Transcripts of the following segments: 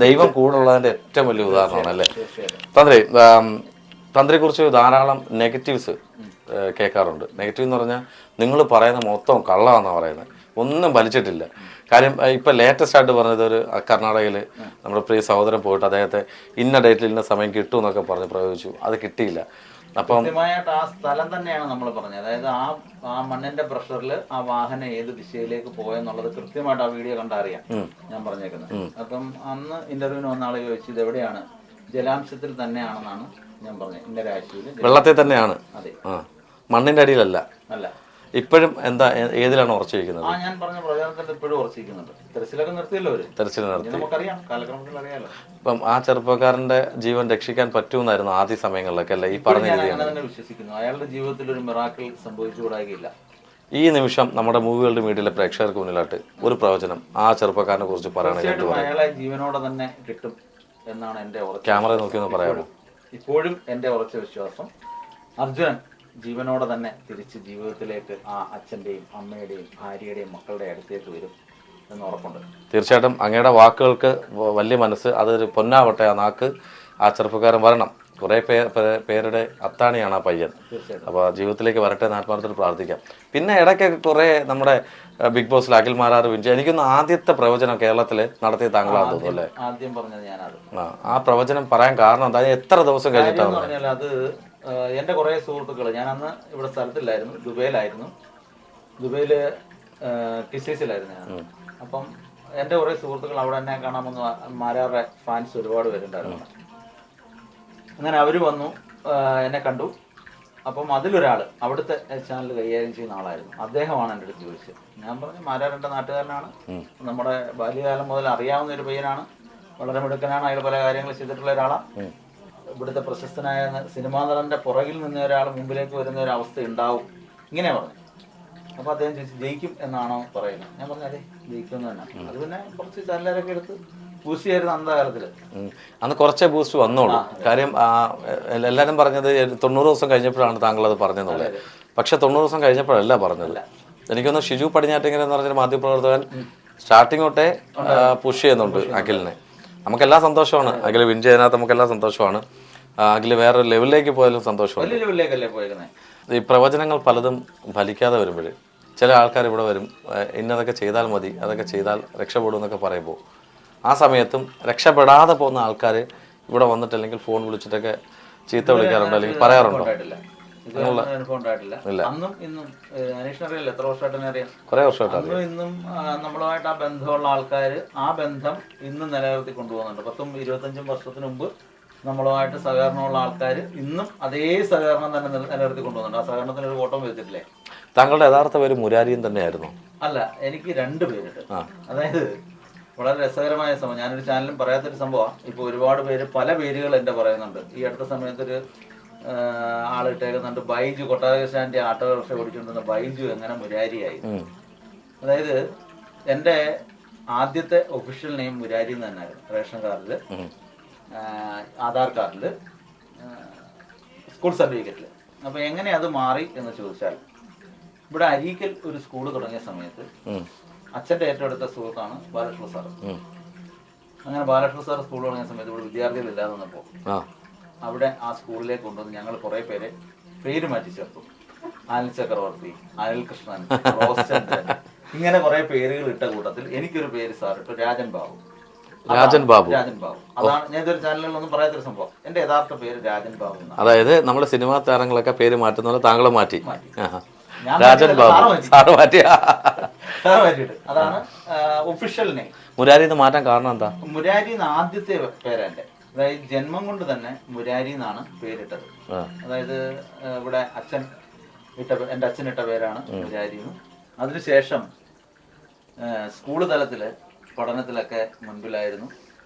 ദൈവം കൂടുള്ളതിന്റെ ഏറ്റവും വലിയ ഉദാഹരണമാണ് അല്ലേ തന്ത്രിയെക്കുറിച്ച് ധാരാളം നെഗറ്റീവ്സ് കേൾക്കാറുണ്ട്. നെഗറ്റീവ് എന്ന് പറഞ്ഞാൽ നിങ്ങൾ പറയുന്ന മൊത്തം കള്ളമാണെന്നാണ് പറയുന്നത്, ഒന്നും വലിച്ചിട്ടില്ല. കാര്യം ഇപ്പം ലേറ്റസ്റ്റ് ആയിട്ട് പറഞ്ഞത് ഒരു കർണാടകയിൽ നമ്മുടെ പ്രിയ സഹോദരൻ പോയിട്ട് അദ്ദേഹത്തെ ഇന്ന ഡേറ്റിൽ ഇന്ന സമയം കിട്ടും എന്നൊക്കെ പറഞ്ഞ് പ്രയോഗിച്ചു, അത് കിട്ടിയില്ല. അപ്പം കൃത്യമായിട്ട് ആ സ്ഥലം തന്നെയാണ് നമ്മൾ പറഞ്ഞത്. അതായത് ആ മണ്ണിന്റെ പ്രഷറിൽ ആ വാഹനം ഏത് ദിശയിലേക്ക് പോയെന്നുള്ളത് കൃത്യമായിട്ട് ആ വീഡിയോ കണ്ടറിയാം ഞാൻ പറഞ്ഞേക്കുന്നത്. അപ്പം അന്ന് ഇന്റർവ്യൂവിന് വന്ന ആളെ ചോദിച്ചു ഇത് എവിടെയാണ്, ജലാംശത്തിൽ തന്നെയാണെന്നാണ് ഞാൻ പറഞ്ഞത്. ഇന്ന രാശിയിൽ വെള്ളത്തിൽ തന്നെയാണ്, അതെ, മണ്ണിന്റെ അടിയിലല്ല. അല്ല, ഇപ്പോഴും എന്താ ഏതിലാണ് ഉറച്ചിരിക്കുന്നത്? ഞാൻ പറഞ്ഞ പ്രചാരണത്തിൽ ഇപ്പോഴും ഉറച്ചിരിക്കുന്നുണ്ട്. തെരച്ചിലൊക്കെ നിർത്തിയല്ലോ അവര്, തെരച്ചിൽ നിർത്തി, നമുക്കറിയാം, കാലക്രമത്തിൽ അറിയാലോ. ഇപ്പം ആ ചെറുപ്പക്കാരന്റെ ജീവൻ രക്ഷിക്കാൻ പറ്റുമെന്നായിരുന്നു ആദ്യ സമയങ്ങളിലൊക്കെ അല്ലേ ഈ പറഞ്ഞ രീതിയാണ്? തന്നെ വിശ്വസിക്കുന്നു. അയാളുടെ ജീവിതത്തിൽ ഒരു മിറാക്കിൾ സംഭവിച്ചുകൂടായില്ല. ഈ നിമിഷം നമ്മുടെ മൂവികളുടെ മീഡിയയിലെ പ്രേക്ഷകർക്ക് മുന്നിലായിട്ട് ഒരു പ്രവചനം ആ ചെറുപ്പക്കാരനെ കുറിച്ച് പറയണമെങ്കിൽ അയാളെ ജീവനോടെ തന്നെ കിട്ടും എന്നാണ് എന്റെ ക്യാമറ നോക്കി ഒന്ന് പറയാമോ? ഇപ്പോഴും എന്റെ ഉറച്ച വിശ്വാസം അർജുനൻ ജീവനോടെ തന്നെ തിരിച്ച് ജീവിതത്തിലേക്ക് ആ അച്ഛന്റെയും അമ്മയുടെയും ഭാര്യയുടെയും മക്കളുടെ അടുത്തേക്ക് വരും എന്ന് ഉറപ്പുണ്ട്. തീർച്ചയായിട്ടും അങ്ങയുടെ വാക്കുകൾക്ക് വലിയ മനസ്സ്, അതൊരു പൊന്നാവട്ടെ ആ നാക്ക്. ആ ചെറുപ്പക്കാരൻ വരണം. കുറേ പേരുടെ അത്താണിയാണ് ആ പയ്യൻ. അപ്പോൾ ജീവിതത്തിലേക്ക് വരട്ടെ എന്ന് ആത്മാർത്ഥത്തിൽ പ്രാർത്ഥിക്കാം. പിന്നെ ഇടയ്ക്കൊക്കെ കുറേ നമ്മുടെ ബിഗ് ബോസിൽ അഖിൽ മാരാർ വിഞ്ചി, എനിക്കൊന്ന് ആദ്യത്തെ പ്രവചനം കേരളത്തിൽ നടത്തിയ താങ്കളാന്ന് തോന്നുന്നു അല്ലേ? ആദ്യം പറഞ്ഞത് ഞാനത്. ആ പ്രവചനം പറയാൻ കാരണം എന്താ? എത്ര ദിവസം കഴിഞ്ഞിട്ടാണ്? അത് എൻ്റെ കുറേ സുഹൃത്തുക്കൾ, ഞാൻ അന്ന് ഇവിടെ സ്ഥലത്തില്ലായിരുന്നു, ദുബൈയിലായിരുന്നു. ദുബൈയിൽ ടിസൈസിലായിരുന്നു ഞാൻ. അപ്പം എൻ്റെ കുറേ സുഹൃത്തുക്കൾ അവിടെ എന്നെ കാണാൻ വന്നു. മാരാറുടെ ഫാൻസ് ഒരുപാട് പേരുണ്ടായിരുന്നു. അങ്ങനെ അവർ വന്നു, എന്നെ കണ്ടു. അപ്പം അതിലൊരാൾ അവിടുത്തെ ചാനൽ കൈകാര്യം ചെയ്യുന്ന ആളായിരുന്നു. അദ്ദേഹമാണ് എൻ്റെ അടുത്ത് ചോദിച്ചത്. ഞാൻ പറഞ്ഞു മാരാർ എൻ്റെ നാട്ടുകാരനാണ്, നമ്മുടെ ബാല്യകാലം മുതൽ അറിയാവുന്ന ഒരു പയ്യനാണ്, വളരെ മിടുക്കനാണ്, അയാൾ പല കാര്യങ്ങൾ ചെയ്തിട്ടുള്ള ഒരാളാണ്. ഇവിടുത്തെ പ്രശസ്തനായ സിനിമാ നടന്റെ പുറകിൽ നിന്ന് ഒരാൾ മുമ്പിലേക്ക് വരുന്ന ഒരു അവസ്ഥ ഉണ്ടാവും, ഇങ്ങനെ പറഞ്ഞു. അപ്പോൾ അദ്ദേഹം ചോദിച്ചു ജയിക്കും എന്നാണോ പറയുന്നത്? ഞാൻ പറഞ്ഞു അതെ, ജയിക്കും എന്ന് തന്നെ. അത് പിന്നെ കുറച്ച് ചാനലൊക്കെ എടുത്ത് ബൂസ്റ്റ് ചെയ്തിരുന്ന അന്ധകാലത്തിൽ. അന്ന് കുറച്ചേ ബൂസ്റ്റ് വന്നോളൂ. കാര്യം എല്ലാവരും പറഞ്ഞത് 90 ദിവസം കഴിഞ്ഞപ്പോഴാണ് താങ്കൾ അത് പറഞ്ഞെന്നുള്ളത്. പക്ഷെ 90 ദിവസം കഴിഞ്ഞപ്പോഴല്ല പറഞ്ഞത്. എനിക്കൊന്ന് ഷിജു പടിഞ്ഞാറ്റിങ്ങൽ എന്ന് പറഞ്ഞൊരു മാധ്യമപ്രവർത്തകൻ സ്റ്റാർട്ടിങ് തൊട്ടേ പുഷ് ചെയ്യുന്നുണ്ട് അഖിലിനെ. നമുക്കെല്ലാം സന്തോഷമാണ്, അഖിൽ വിൻ ചെയ്യുന്നതിനകത്ത് നമുക്കെല്ലാം സന്തോഷമാണ്. അഖിൽ വേറൊരു ലെവലിലേക്ക് പോയാലും സന്തോഷമാണ്. ഈ പ്രവചനങ്ങൾ പലതും ഫലിക്കാതെ വരുമ്പോൾ ചില ആൾക്കാർ ഇവിടെ വരും, ഇന്നതൊക്കെ ചെയ്താൽ മതി, അതൊക്കെ ചെയ്താൽ രക്ഷപ്പെടും എന്നൊക്കെ പറയുമ്പോൾ ആ സമയത്തും രക്ഷപ്പെടാതെ പോകുന്ന ആൾക്കാർ ഇവിടെ വന്നിട്ട് അല്ലെങ്കിൽ ഫോൺ വിളിച്ചിട്ടൊക്കെ ചീത്ത വിളിക്കാറുണ്ടോ അല്ലെങ്കിൽ പറയാറുണ്ടോ? അന്നും ഇന്നും അനീഷിനറിയില്ല, എത്ര വർഷമായിട്ട് അറിയാം, കുറെ വർഷമായിട്ട് അന്നും ഇന്നും നമ്മളുമായിട്ട് ആ ബന്ധമുള്ള ആൾക്കാർ ആ ബന്ധം ഇന്നും നിലനിർത്തി കൊണ്ടുപോകുന്നുണ്ട്. 10-25 വർഷത്തിന് മുമ്പ് നമ്മളുമായിട്ട് സഹകരണമുള്ള ആൾക്കാർ ഇന്നും അതേ സഹകരണം തന്നെ നിലനിർത്തി കൊണ്ടുപോകുന്നുണ്ട്. ആ സഹകരണത്തിന് ഒരു ഓട്ടം വെച്ചിട്ടില്ലേ? താങ്കളുടെ യഥാർത്ഥ പേര് മുരാരിയും തന്നെയായിരുന്നു? അല്ല, എനിക്ക് 2 പേരുണ്ട്. അതായത് വളരെ രസകരമായ സംഭവം, ഞാനൊരു ചാനലും പറയാത്തൊരു സംഭവമാണ്. ഇപ്പോൾ ഒരുപാട് പേര് പല പേരുകൾ എൻ്റെ പറയുന്നുണ്ട്. ഈ അടുത്ത സമയത്തൊരു ആളിട്ടേക്കുന്നുണ്ട് ബൈജു, കൊട്ടാരകൃഷ്ണന്റെ ആട്ടോറിക്ഷ ഓടിച്ചുകൊണ്ടിരുന്ന ബൈജു എങ്ങനെ മുരാരിയായി. അതായത് എൻ്റെ ആദ്യത്തെ ഒഫീഷ്യൽ നെയിം മുരാരി എന്ന് തന്നെയായിരുന്നു. റേഷൻ കാർഡിൽ, ആധാർ കാർഡിൽ, സ്കൂൾ സർട്ടിഫിക്കറ്റിൽ. അപ്പോൾ എങ്ങനെ അത് മാറി എന്ന് ചോദിച്ചാൽ, ഇവിടെ അരീക്കൽ ഒരു സ്കൂൾ തുടങ്ങിയ സമയത്ത് അച്ഛൻ്റെ ഏറ്റവും അടുത്ത സുഹൃത്താണ് ബാലകൃഷ്ണ സാർ. അങ്ങനെ ബാലകൃഷ്ണ സാർ സ്കൂൾ തുടങ്ങിയ സമയത്ത് ഇവിടെ വിദ്യാർത്ഥികൾ ഇല്ലാതെ വന്നപ്പോൾ അവിടെ ആ സ്കൂളിലേക്ക് കൊണ്ടുവന്ന് ഞങ്ങൾ കുറേ പേരെ പേര് മാറ്റി ചേർത്തു. അനിൽ ചക്രവർത്തി, അനിൽ കൃഷ്ണൻ, റോസ്ചന്ദ്രൻ, ഇങ്ങനെ കുറെ പേരുകൾ ഇട്ട കൂട്ടത്തിൽ എനിക്കൊരു പേര് സാർ ഇട്ടു, രാജൻ ബാബു. രാജൻ ബാബു. അതാണ് ഞാൻ ഇതൊരു ചാനലിലൊന്നും പറയാത്തൊരു സംഭവം. എന്റെ യഥാർത്ഥ പേര് രാജൻ ബാബു. അതായത് നമ്മുടെ സിനിമാ താരങ്ങളൊക്കെ പേര് മാറ്റുന്നത് താങ്കളെ മാറ്റി. രാജൻ ബാബു സാറ് മാറ്റിയ അതാണ് ഒഫീഷ്യൽ നെയിം. മുരാരി എന്ന് മാറ്റാൻ കാരണം എന്താ? മുരാരി ആദ്യത്തെ പേരെന്റെ, അതായത് ജന്മം കൊണ്ട് തന്നെ മുരാരി എന്നാണ് പേരിട്ടത്. അതായത് ഇവിടെ അച്ഛൻ എൻ്റെ അച്ഛൻ ഇട്ട പേരാണ് മുരാരി. അതിനുശേഷം സ്കൂൾ തലത്തില് പഠനത്തിലൊക്കെ മുൻപിലായിരുന്നു.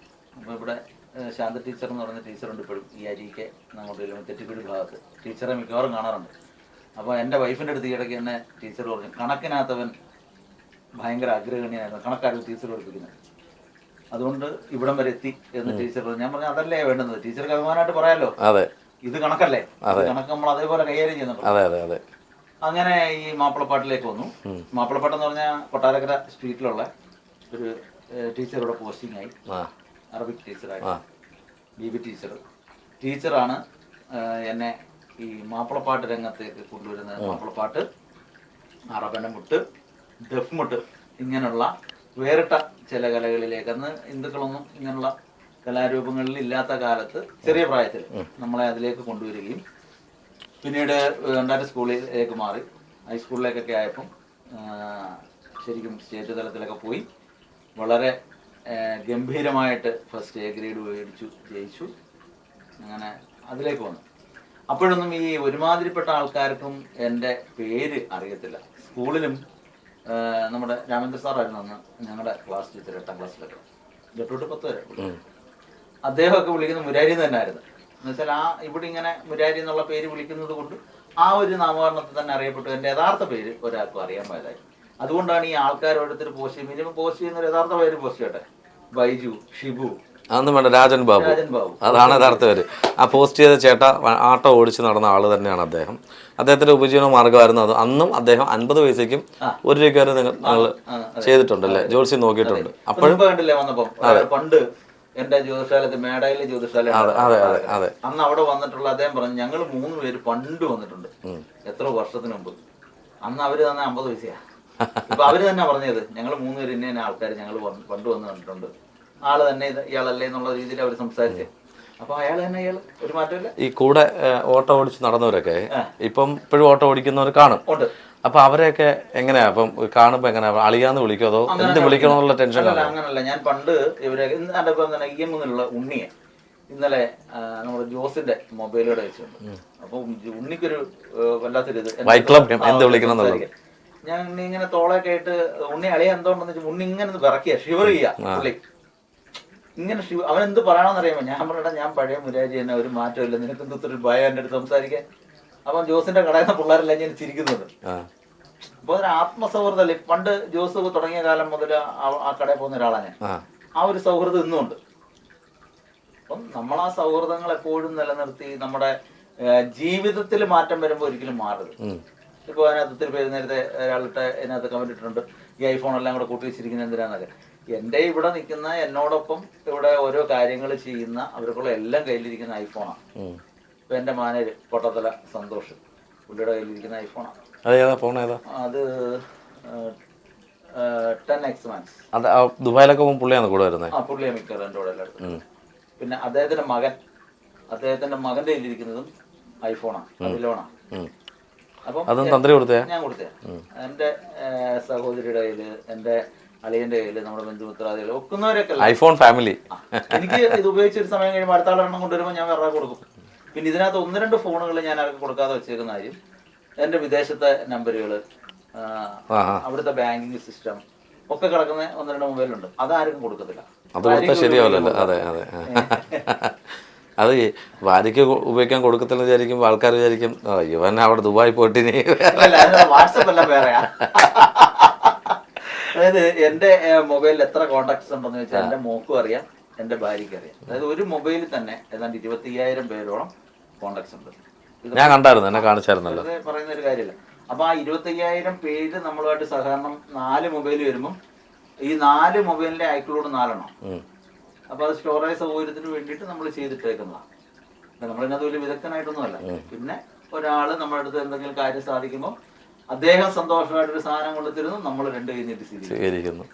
അപ്പോൾ ഇവിടെ ശാന്ത ടീച്ചർ എന്ന് പറയുന്ന ടീച്ചറുണ്ട് ഇപ്പോഴും ഈ അരിക്ക് നമ്മുടെ തെറ്റിക്കുടി ഭാഗത്ത്. ടീച്ചറെ മിക്കവാറും കാണാറുണ്ട്. അപ്പോൾ എൻ്റെ വൈഫിൻ്റെ അടുത്ത് ഇടയ്ക്ക് എന്നെ ടീച്ചർ പറഞ്ഞു, കണക്കിനകത്തവൻ ഭയങ്കര അഗ്രഗണ്യനായിരുന്നു, കണക്കാരും ടീച്ചർ പഠിപ്പിക്കുന്നത്, അതുകൊണ്ട് ഇവിടം വരെ എത്തി എന്ന് ടീച്ചർ പറഞ്ഞു. ഞാൻ പറഞ്ഞു അതല്ലേ വേണ്ടുന്നത്, ടീച്ചർക്ക് അഭിമാനമായിട്ട് പറയാമല്ലോ, ഇത് കണക്കല്ലേ, കണക്ക് നമ്മൾ അതേപോലെ കൈകാര്യം ചെയ്യുന്നുണ്ട്. അങ്ങനെ ഈ മാപ്പിളപ്പാട്ടിലേക്ക് വന്നു. മാപ്പിളപ്പാട്ട് എന്ന് പറഞ്ഞാൽ കൊട്ടാരക്കര സ്ട്രീറ്റിലുള്ള ഒരു ടീച്ചറുടെ പോസ്റ്റിംഗ് ആയി. അറബിക് ടീച്ചറായിരുന്നു. ബീബി ടീച്ചറാണ് എന്നെ ഈ മാപ്പിളപ്പാട്ട് രംഗത്തേക്ക് കൊണ്ടുവരുന്നത്. മാപ്പിളപ്പാട്ട്, അറബന മുട്ട്, ദഫ് മുട്ട്, ഇങ്ങനെയുള്ള വേറിട്ട ചില കലകളിലേക്ക്, അന്ന് ഹിന്ദുക്കളൊന്നും ഇങ്ങനെയുള്ള കലാരൂപങ്ങളിൽ ഇല്ലാത്ത കാലത്ത് ചെറിയ പ്രായത്തിൽ നമ്മളെ അതിലേക്ക് കൊണ്ടുവരികയും പിന്നീട് രണ്ടാമത്തെ സ്കൂളിലേക്ക് മാറി ഹൈസ്കൂളിലേക്കൊക്കെ ആയപ്പം ശരിക്കും സ്റ്റേറ്റ് തലത്തിലൊക്കെ പോയി വളരെ ഗംഭീരമായിട്ട് ഫസ്റ്റ് എ ഗ്രേഡ് മേടിച്ചു, ജയിച്ചു. അങ്ങനെ അതിലേക്ക് വന്നു. അപ്പോഴൊന്നും ഈ ഒരുമാതിരിപ്പെട്ട ആൾക്കാർക്കും എൻ്റെ പേര് അറിയത്തില്ല. സ്കൂളിലും നമ്മുടെ രാമേന്ദ്ര സാറായിരുന്നു അന്ന് ഞങ്ങളുടെ ക്ലാസ് ടീച്ചർ 8ാം ക്ലാസ്സിലൊക്കെ, 8 തൊട്ട് 10 വരെ. അദ്ദേഹമൊക്കെ വിളിക്കുന്നത് മുരാരി തന്നെ ആയിരുന്നു. എന്നുവെച്ചാൽ ഇവിടെ ഇങ്ങനെ മുരാരി എന്നുള്ള പേര് വിളിക്കുന്നത് കൊണ്ട് ആ ഒരു നാമകരണത്തിൽ തന്നെ അറിയപ്പെട്ടു. എൻ്റെ യഥാർത്ഥ പേര് ഒരാൾക്കും അറിയാൻ പാടില്ലായി. അതുകൊണ്ടാണ് ഈ ആൾക്കാർ ഓരോരുത്തർ പോസ്റ്റ് ചെയ്യുമ്പോൾ മിനിമം പോസ്റ്റ് ചെയ്യുന്ന ഒരു യഥാർത്ഥ പേര് പോസ്റ്റ് ചെയ്യട്ടെ. ബൈജു, ഷിബു, അതൊന്നും വേണ്ട, രാജൻ ബാബു, അതാണ് യഥാർത്ഥ പേര്. ആ പോസ്റ്റ് ചെയ്ത ചേട്ടാ ആട്ടോ ഓടിച്ച് നടന്ന ആള് തന്നെയാണ് അദ്ദേഹം. അദ്ദേഹത്തിന്റെ ഉപജീവന മാർഗ്ഗമായിരുന്നു അത്. അന്നും അദ്ദേഹം 50 പൈസയ്ക്കും 1 രൂപയ്ക്ക് വരെ നിങ്ങൾ ചെയ്തിട്ടുണ്ടല്ലേ, ജോത്സ്യം നോക്കിയിട്ടുണ്ട്. അപ്പോഴും കണ്ടില്ലേ വന്നപ്പോ പണ്ട് എന്റെ ജ്യോതിശാലത്ത് മേടയിലെ ജ്യോതിശാല അന്ന് അവിടെ വന്നിട്ടുള്ള അദ്ദേഹം പറഞ്ഞു, ഞങ്ങൾ 3 പേര് പണ്ട് വന്നിട്ടുണ്ട് എത്ര വർഷത്തിന് മുമ്പ്. അന്ന് അവര് തന്നെ 50 പൈസയാ. ഇപ്പൊ അവര് തന്നെ പറഞ്ഞത് ഞങ്ങൾ 3 പേര് ഇന്ന ആൾക്കാർ ഞങ്ങൾ പണ്ട് വന്ന് കണ്ടിട്ടുണ്ട്, ആള് തന്നെ ഇയാളല്ലേ എന്നുള്ള രീതിയിൽ അവർ സംസാരിച്ചത്. അപ്പൊ അയാൾ തന്നെ ഇയാൾ ഒരു മാറ്റമില്ല. ഈ കൂടെ ഓട്ടോ ഓടിച്ച് നടന്നവരൊക്കെ ഇപ്പം ഇപ്പോഴും ഓട്ടോ ഓടിക്കുന്നവർ കാണും. അപ്പൊ അവരെയൊക്കെ എങ്ങനെയാ അപ്പം കാണുമ്പോ എങ്ങനെയാ, അളിയാന്ന് വിളിക്കോ അതോ എന്ത് വിളിക്കണമെന്നുള്ള ടെൻഷൻ? അങ്ങനല്ല, ഞാൻ പണ്ട് ഇവരെ തന്നെ ഇയമ്മിലുള്ള ഉണ്ണിയെ ഇന്നലെ നമ്മുടെ ജോസിന്റെ മൊബൈലിലൂടെ വെച്ചിട്ടുണ്ട്. അപ്പൊ ഉണ്ണിക്കൊരു വല്ലാത്തൊരു ഇത്, എന്ത് വിളിക്കണം ഞാൻ ഉണ്ണി ഇങ്ങനെ തോളൊക്കെ ആയിട്ട് ഉണ്ണി അളിയ എന്തോണ്ടെന്ന് വെച്ചാൽ ഉണ്ണി ഇങ്ങനെ വിറക്കുക, ഷിവർ ചെയ്യാ പുള്ളി ഇങ്ങനെ. അവൻ എന്ത് പറയണമെന്ന് അറിയാമോ? ഞാൻ പറഞ്ഞ ഞാൻ പഴയ മുരാരി തന്നെ, ഒരു മാറ്റമില്ല, നിനക്ക് എന്തൊരു ഭയം എൻ്റെ അടുത്ത് സംസാരിക്കാൻ. അപ്പം ജോസിന്റെ കടയിൽ നിന്ന് പിള്ളേരെല്ലാം ഞാൻ ചിരിക്കുന്നുണ്ട്. അപ്പൊ ഒരു ആത്മസൗഹൃദമല്ലേ. പണ്ട് ജോസ് തുടങ്ങിയ കാലം മുതൽ ആ കടയിൽ പോകുന്ന ഒരാളാണ് ഞാൻ. ആ ഒരു സൗഹൃദം ഇന്നുമുണ്ട്. അപ്പം നമ്മൾ ആ സൗഹൃദങ്ങൾ എപ്പോഴും നിലനിർത്തി നമ്മുടെ ജീവിതത്തിൽ മാറ്റം വരുമ്പോൾ ഒരിക്കലും മാറരുത്. ഇപ്പൊ അതിനകത്ത് ഒത്തിരി പേര് നേരത്തെ ഒരാളിട്ട് അതിനകത്ത് കമന്റ് ഇട്ടിട്ടുണ്ട്, ഈ ഐഫോൺ എല്ലാം കൂടെ കൂട്ടി വെച്ചിരിക്കുന്നത് എന്തിനാന്നൊക്കെ. എൻ്റെ ഇവിടെ നിൽക്കുന്ന എന്നോടൊപ്പം ഇവിടെ ഓരോ കാര്യങ്ങൾ ചെയ്യുന്ന അവർക്കുള്ള എല്ലാം കയ്യിലിരിക്കുന്ന ഐഫോണാണ്. ഇപ്പൊ എന്റെ മാനേജ് പൊട്ടത്തല സന്തോഷ്, പുള്ളിയുടെ കയ്യിലിരിക്കുന്ന ഐഫോണാണ്. അത് 10X Max. ദുബായിലൊക്കെ പുള്ളിയാണ് കൂടെ വരുന്നത്. പുള്ളിയെ മിക്കവാറും എൻ്റെ കൂടെ എല്ലായിടത്തും. പിന്നെ അദ്ദേഹത്തിന്റെ മകന്റെ കയ്യിലിരിക്കുന്നതും ഐഫോണാണ്, അതിലോണാണ്. അപ്പം ഞാൻ കൊടുത്തേ. എന്റെ സഹോദരിയുടെ കയ്യില്, എന്റെ അളിയന്റെ കയ്യില്, നമ്മുടെ ബന്ധുമിത്രാദികൾ ഒക്കുന്നവരൊക്കെ ഐഫോൺ ഫാമിലി. എനിക്ക് ഇത് ഉപയോഗിച്ച് ഒരു സമയം കഴിയുമ്പോൾ അടുത്ത ആളെണ്ണം കൊണ്ടുവരുമ്പോൾ ഞാൻ വേറെ കൊടുക്കും. പിന്നെ ഇതിനകത്ത് 1-2 ഫോണുകൾ ഞാൻ ആർക്കും കൊടുക്കാതെ വെച്ചേക്കുന്ന കാര്യം, എന്റെ വിദേശത്തെ നമ്പറുകള്, അവിടുത്തെ ബാങ്കിങ് സിസ്റ്റം ഒക്കെ കിടക്കുന്ന 1-2 മൊബൈലുണ്ട്. അതാർക്കും കൊടുക്കത്തില്ല. ശരിയാവില്ലല്ലോ. അതെ അതെ, അത് ഭാര്യയ്ക്ക് ഉപയോഗിക്കാൻ കൊടുക്കത്തില്ല വിചാരിക്കുമ്പോൾ ആൾക്കാർ വിചാരിക്കും ഇവൻ അവിടെ ദുബായി പോയിട്ട് വാട്സപ്പ് എല്ലാം വേറെയാ. അതായത് എന്റെ മൊബൈലിൽ എത്ര കോണ്ടാക്ട്സ് ഉണ്ടെന്ന് വെച്ചാൽ എന്റെ മോക്കും അറിയാം, എന്റെ ഭാര്യയ്ക്ക് അറിയാം. അതായത് ഒരു മൊബൈലിൽ തന്നെ ഏതാണ്ട് 25,000 പേരോളം കോണ്ടാക്ട്സ് ഉണ്ട്. ഞാൻ കണ്ടായിരുന്നു, എന്നെ കാണിച്ചായിരുന്നല്ലോ. പറയുന്ന ഒരു കാര്യമില്ല. അപ്പൊ ആ 25,000 പേര് നമ്മളുമായിട്ട് സഹകരണം 4 മൊബൈൽ വരുമ്പോൾ ഈ 4 മൊബൈലിന്റെ ഐക്ലോഡ് 4 എണ്ണം. അപ്പൊ അത് സ്റ്റോറേജ് സൗകര്യത്തിന് വേണ്ടിയിട്ട് നമ്മൾ ചെയ്തിട്ടേക്കുന്നതാണ്. നമ്മളിതിനകത്ത് വലിയ വിദഗ്ധനായിട്ടൊന്നുമല്ല. പിന്നെ ഒരാള് നമ്മുടെ അടുത്ത് എന്തെങ്കിലും കാര്യം സാധിക്കുമ്പോൾ അദ്ദേഹം സന്തോഷമായിട്ടൊരു സാധനം കൊണ്ട് തരുന്നു, നമ്മൾ 2 കൈ നീട്ടി സ്വീകരിക്കുന്നു.